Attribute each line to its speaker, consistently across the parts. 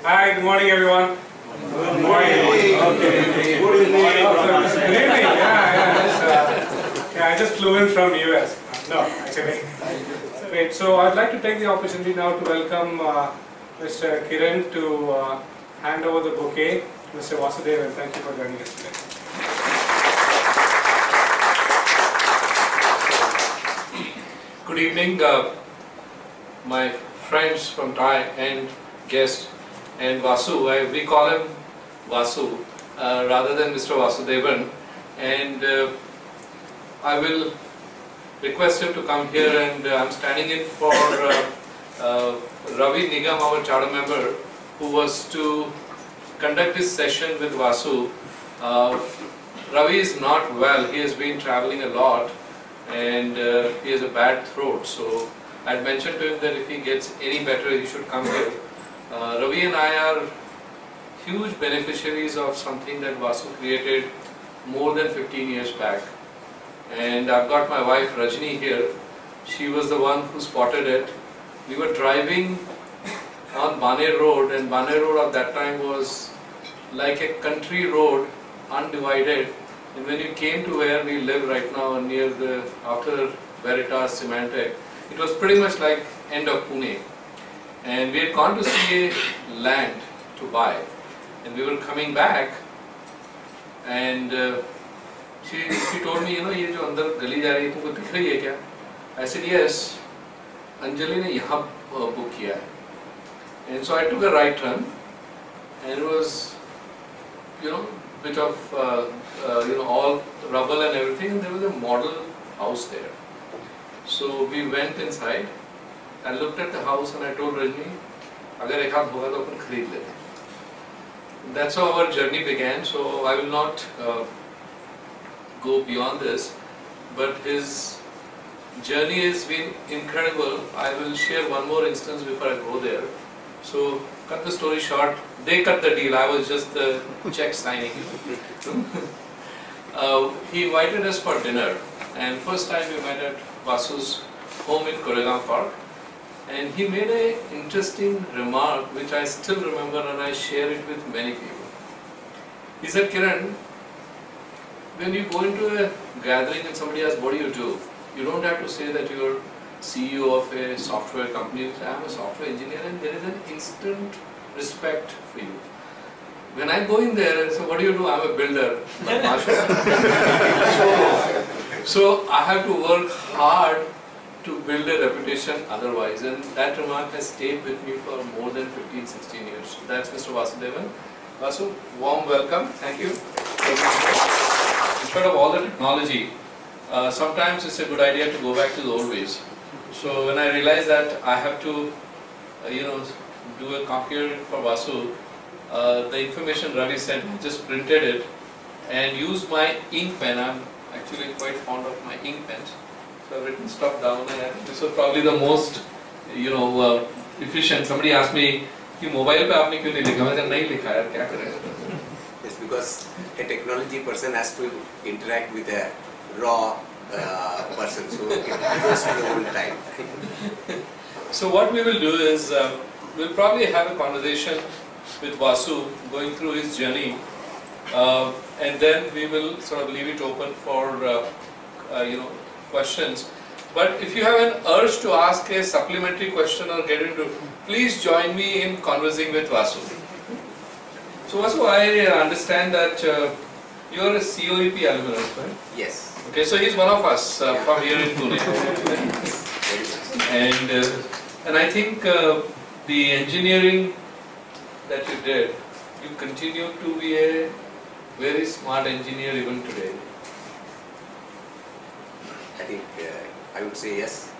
Speaker 1: Hi, good morning everyone. Good morning. Okay. Good evening. Good evening. Yeah, I just flew in from US. No, actually. Great. So I'd like to take the opportunity now to welcome Mr. Kiran to hand over the bouquet to Mr. Vasudevan. Thank you for joining us today.
Speaker 2: Good evening, my friends from Thai and guest and Vasu. We call him Vasu rather than Mr. Vasudevan, and I will request him to come here, and I'm standing in for Ravi Nigam, our charter member, who was to conduct this session with Vasu. Ravi is not well, he has been traveling a lot and he has a bad throat, so I had mentioned to him that if he gets any better he should come here. Ravi and I are huge beneficiaries of something that Vasu created more than 15 years back, and I've got my wife Rajni here. She was the one who spotted it. We were driving on Bane Road, and Bane Road at that time was like a country road, undivided. And when you came to where we live right now, near the, after Veritas Symantec, it was pretty much like end of Pune. And we had gone to see a land to buy. And we were coming back, and she told me, you know, ये जो अंदर गली जा रही है, तुमको दिख रही है क्या? I said, yes, अंजलि ने यहाँ book किया है. And so I took a right turn, and it was, you know, bit of all rubble and everything, and there was a model house there. So we went inside and looked at the house, and I told Rajni, अगर एक हाथ होगा तो अपन खरीद लेते. That's how our journey began. So I will not go beyond this, but his journey has been incredible. I will share one more instance before I go there. So, cut the story short, they cut the deal, I was just the check signing. He invited us for dinner, and first time we met at Vasu's home in Koregaon Park, and he made an interesting remark which I still remember, and I share it with many people. He said, Kiran, when you go into a gathering and somebody asks, what do? You don't have to say that you're CEO of a software company. I'm a software engineer, and there is an instant respect for you. When I go in there and say, what do? I'm a builder. So I have to work hard to build a reputation otherwise, and that remark has stayed with me for more than 15-16 years. So that's Mr. Vasudevan. Vasu, warm welcome. Thank you. In spite of all the technology, sometimes it's a good idea to go back to the old ways. So when I realized that I have to, do a copier for Vasu, the information Ravi sent, I just printed it and used my ink pen. I'm actually quite fond of my ink pens. So I've written stuff down, and I think this was probably the most, efficient. Somebody asked me, "कि mobile पे आपने क्यों नहीं लिखा?" मैं कहा नहीं लिखा यार, क्या करें?
Speaker 3: It's because a technology person has to interact with a raw person, so it goes to the whole time.
Speaker 2: So what we will do is, we'll probably have a conversation with Vasu, going through his journey, and then we will sort of leave it open for, questions. But if you have an urge to ask a supplementary question or get into, please join me in conversing with Vasu. So Vasu, I understand that you are a COEP alumnus, right?
Speaker 3: Yes.
Speaker 2: Okay, so he's one of us from here in Pune. And I think the engineering that you did, you continue to be a very smart engineer even today.
Speaker 3: I think I would say yes.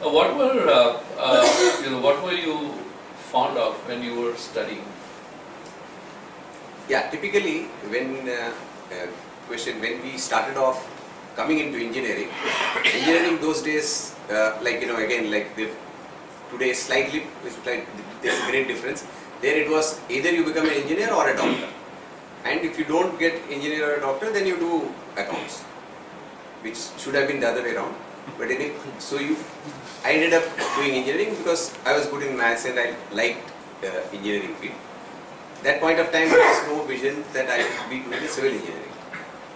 Speaker 2: What were you fond of when you were studying?
Speaker 3: Yeah, typically when we started off coming into engineering those days, today slightly, there's a great difference. There it was either you become an engineer or a doctor, and if you don't get engineer or a doctor, then you do accounts, which should have been the other way around. But anyway, I ended up doing engineering because I was good in maths and I liked engineering field. That point of time, there was no vision that I would be doing civil engineering.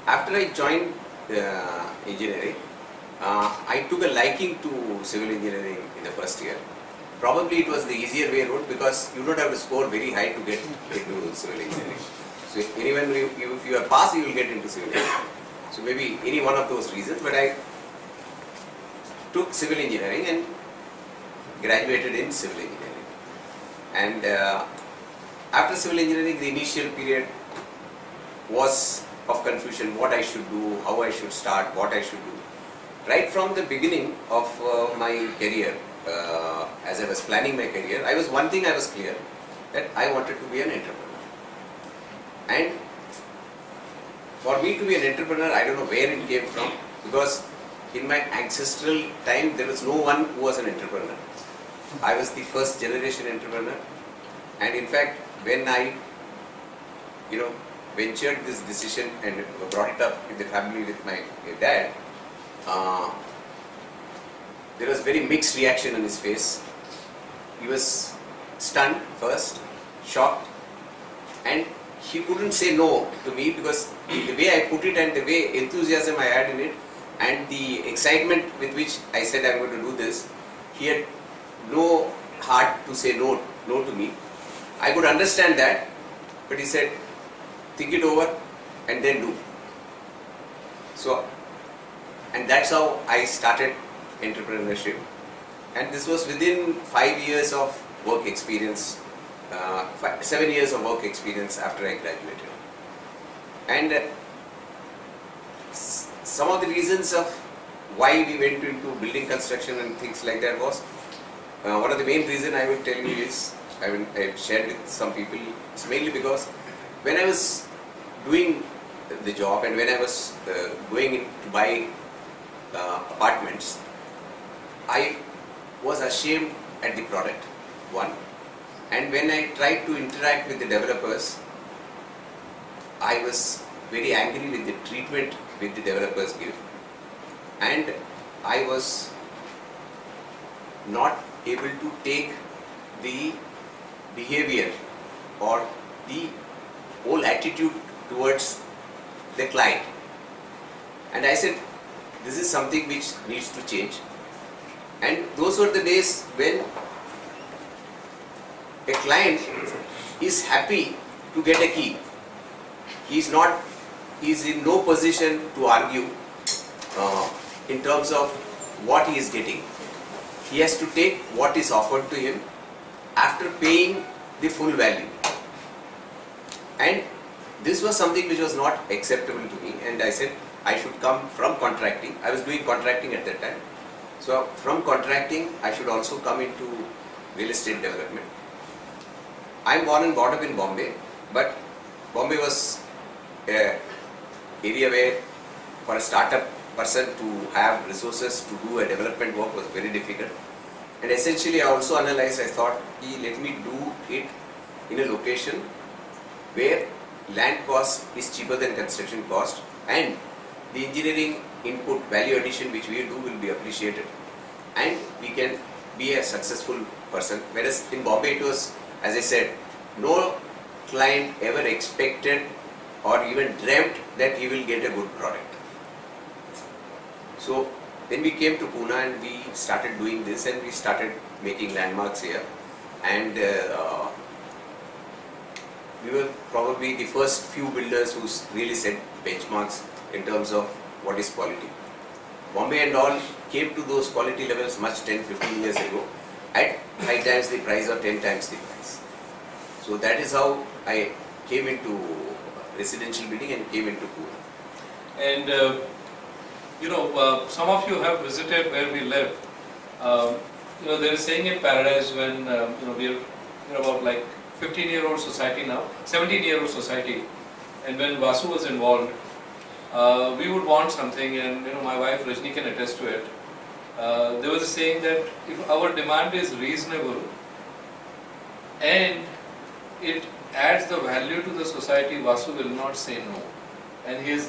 Speaker 3: After I joined engineering, I took a liking to civil engineering in the first year. Probably it was the easier way route because you don't have to score very high to get into civil engineering. So anyone, if you are passed, you will get into civil engineering. So maybe any one of those reasons, but I took civil engineering and graduated in civil engineering. And after civil engineering, the initial period was of confusion, what I should do, how I should start, what I should do. Right from the beginning of my career, as I was planning my career, one thing I was clear, that I wanted to be an entrepreneur. And for me to be an entrepreneur, I don't know where it came from, because in my ancestral time, there was no one who was an entrepreneur. I was the first generation entrepreneur. And in fact, when I, ventured this decision and brought it up in the family with my dad, there was very mixed reaction on his face. He was stunned first, shocked, and he couldn't say no to me because the way I put it and the way enthusiasm I had in it and the excitement with which I said I'm going to do this, he had no heart to say no to me. I could understand that, but he said, think it over and then do. So, and that's how I started entrepreneurship. And this was within 5 years of work experience, 7 years of work experience after I graduated. And some of the reasons of why we went into building construction and things like that was, one of the main reasons I will tell you is, I've shared with some people, it's mainly because when I was doing the job and when I was going in to buy apartments, I was ashamed at the product, one. And when I tried to interact with the developers, I was very angry with the treatment which the developers give. And I was not able to take the behavior or the whole attitude towards the client. And I said, this is something which needs to change. And those were the days when a client is happy to get a key. He is in no position to argue in terms of what he is getting. He has to take what is offered to him after paying the full value. And this was something which was not acceptable to me, and I said I should come from contracting. I was doing contracting at that time. So from contracting, I should also come into real estate development. I am born and brought up in Bombay, but Bombay was an area where for a startup person to have resources to do a development work was very difficult. And essentially I also analyzed, I thought, let me do it in a location where land cost is cheaper than construction cost and the engineering input value addition which we do will be appreciated and we can be a successful person. Whereas in Bombay it was, as I said, no client ever expected or even dreamt that he will get a good product. So then we came to Pune and we started doing this and we started making landmarks here, and we were probably the first few builders who really set benchmarks in terms of what is quality. Bombay and all came to those quality levels much 10-15 years ago at 5 times the price or 10 times the price. So that is how I came into residential building and came into Pune.
Speaker 2: And some of you have visited where we live. There is saying in Paradise when we're about like 15-year-old society now, 17-year-old society, and when Vasu was involved, we would want something, and my wife Rajni can attest to it. There was a saying that if our demand is reasonable and it adds the value to the society, Vasu will not say no. And he has